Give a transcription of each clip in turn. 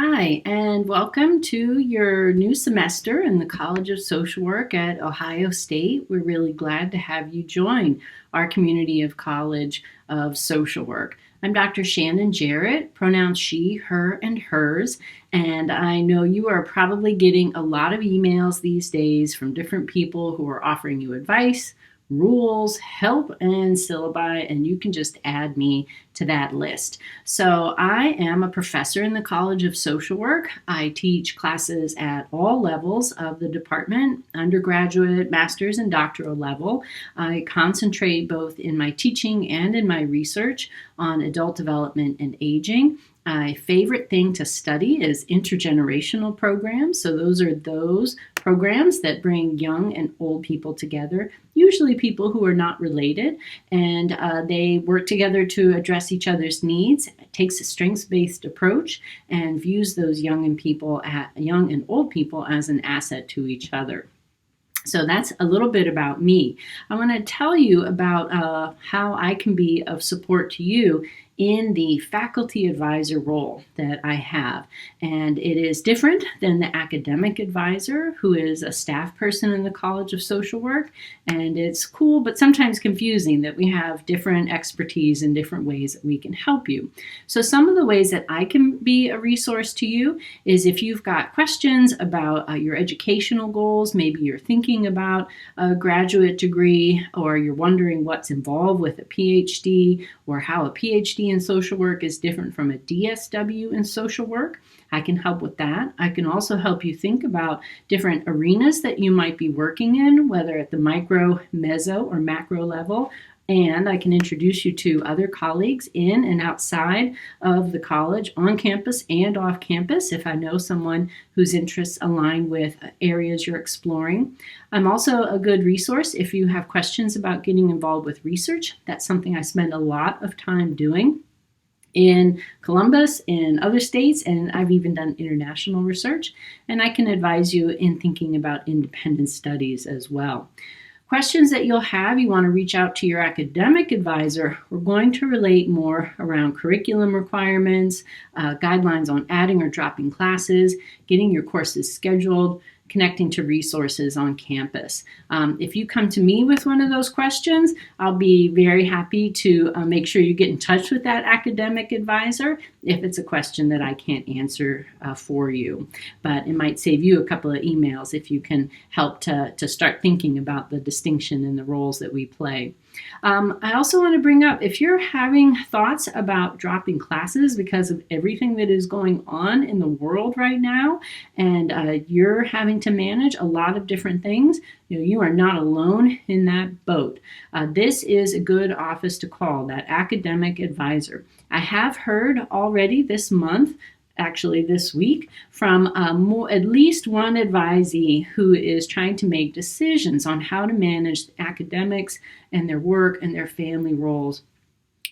Hi, and welcome to your new semester in the College of Social Work at Ohio State. We're really glad to have you join our community of College of Social Work. I'm Dr. Shannon Jarrett, pronouns she, her, and hers, and I know you are probably getting a lot of emails these days from different people who are offering you advice, rules, help, and syllabi, and you can just add me to that list. So I am a professor in the College of Social Work. I teach classes at all levels of the department, undergraduate, master's, and doctoral level. I concentrate both in my teaching and in my research on adult development and aging. My favorite thing to study is intergenerational programs. So those are those programs that bring young and old people together, usually people who are not related, and they work together to address each other's needs. It takes a strengths-based approach and views those young and old people as an asset to each other. So that's a little bit about me. I want to tell you about how I can be of support to you in the faculty advisor role that I have. And it is different than the academic advisor, who is a staff person in the College of Social Work. And it's cool, but sometimes confusing that we have different expertise in different ways that we can help you. So some of the ways that I can be a resource to you is if you've got questions about your educational goals, maybe you're thinking about a graduate degree, or you're wondering what's involved with a PhD, or how a PhD in social work is different from a DSW in social work. I can help with that. I can also help you think about different arenas that you might be working in, whether at the micro, meso, or macro level. And I can introduce you to other colleagues in and outside of the college, on campus and off campus, if I know someone whose interests align with areas you're exploring. I'm also a good resource if you have questions about getting involved with research. That's something I spend a lot of time doing in Columbus, in other states, and I've even done international research. And I can advise you in thinking about independent studies as well. Questions that you'll have, you want to reach out to your academic advisor. We're going to relate more around curriculum requirements, guidelines on adding or dropping classes, getting your courses scheduled, connecting to resources on campus. If you come to me with one of those questions, I'll be very happy to make sure you get in touch with that academic advisor if it's a question that I can't answer for you. But it might save you a couple of emails if you can help to start thinking about the distinction in the roles that we play. I also want to bring up, if you're having thoughts about dropping classes because of everything that is going on in the world right now, and you're having to manage a lot of different things, you are not alone in that boat. This is a good office to call, that academic advisor. I have heard already this month, actually this week, from at least one advisee who is trying to make decisions on how to manage academics and their work and their family roles.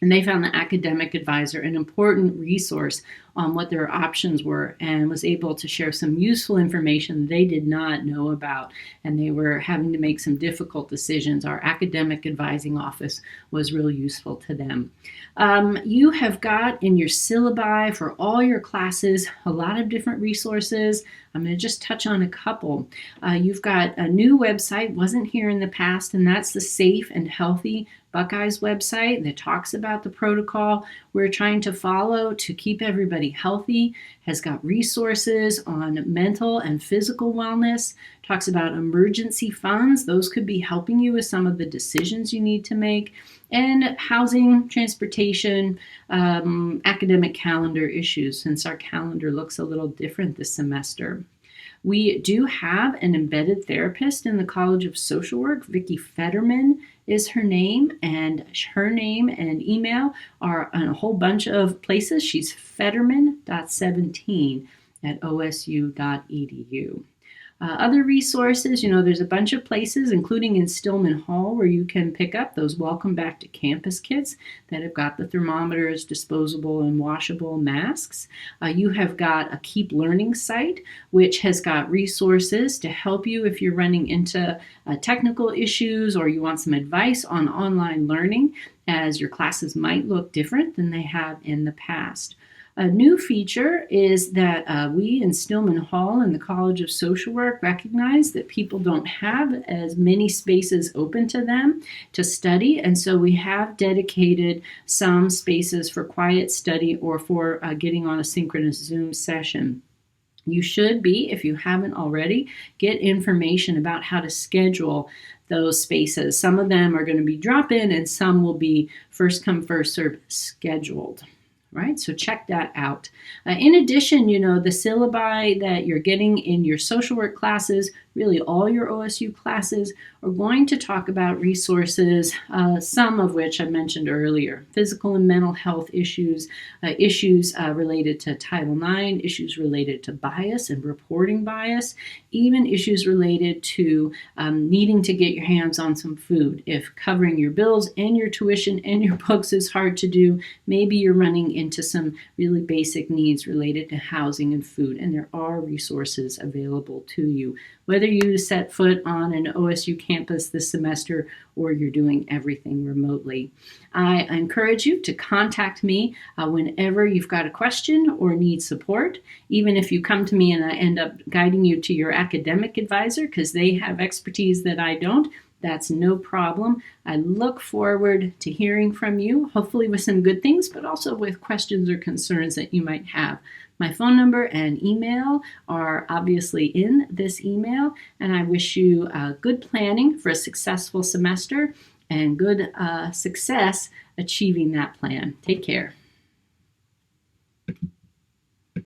And they found the academic advisor an important resource on what their options were, and was able to share some useful information they did not know about, and they were having to make some difficult decisions. Our academic advising office was real useful to them. You have got in your syllabi for all your classes a lot of different resources. I'm going to just touch on a couple. You've got a new website, wasn't here in the past, and that's the Safe and Healthy Buckeyes website that talks about the protocol we're trying to follow to keep everybody healthy, has got resources on mental and physical wellness, talks about emergency funds. Those could be helping you with some of the decisions you need to make, and housing, transportation, academic calendar issues, since our calendar looks a little different this semester. We do have an embedded therapist in the College of Social Work. Vicki Fetterman is her name, and her name and email are on a whole bunch of places. She's fetterman.17 at osu.edu. Other resources, there's a bunch of places, including in Stillman Hall, where you can pick up those Welcome Back to Campus kits that have got the thermometers, disposable and washable masks. You have got a Keep Learning site, which has got resources to help you if you're running into technical issues, or you want some advice on online learning, as your classes might look different than they have in the past. A new feature is that we in Stillman Hall in the College of Social Work recognize that people don't have as many spaces open to them to study, and so we have dedicated some spaces for quiet study or for getting on a synchronous Zoom session. You should be, if you haven't already, get information about how to schedule those spaces. Some of them are going to be drop-in and some will be first come, first served scheduled. Right, so check that out. In addition, the syllabi that you're getting in your social work classes, really all your OSU classes, are going to talk about resources, some of which I mentioned earlier: physical and mental health issues, issues related to Title IX, issues related to bias and reporting bias, even issues related to needing to get your hands on some food. If covering your bills and your tuition and your books is hard to do, maybe you're running into some really basic needs related to housing and food, and there are resources available to you, whether you set foot on an OSU campus this semester or you're doing everything remotely. I encourage you to contact me whenever you've got a question or need support, even if you come to me and I end up guiding you to your academic advisor because they have expertise that I don't. That's no problem. I look forward to hearing from you, hopefully with some good things, but also with questions or concerns that you might have. My phone number and email are obviously in this email, and I wish you good planning for a successful semester and good success achieving that plan. Take care.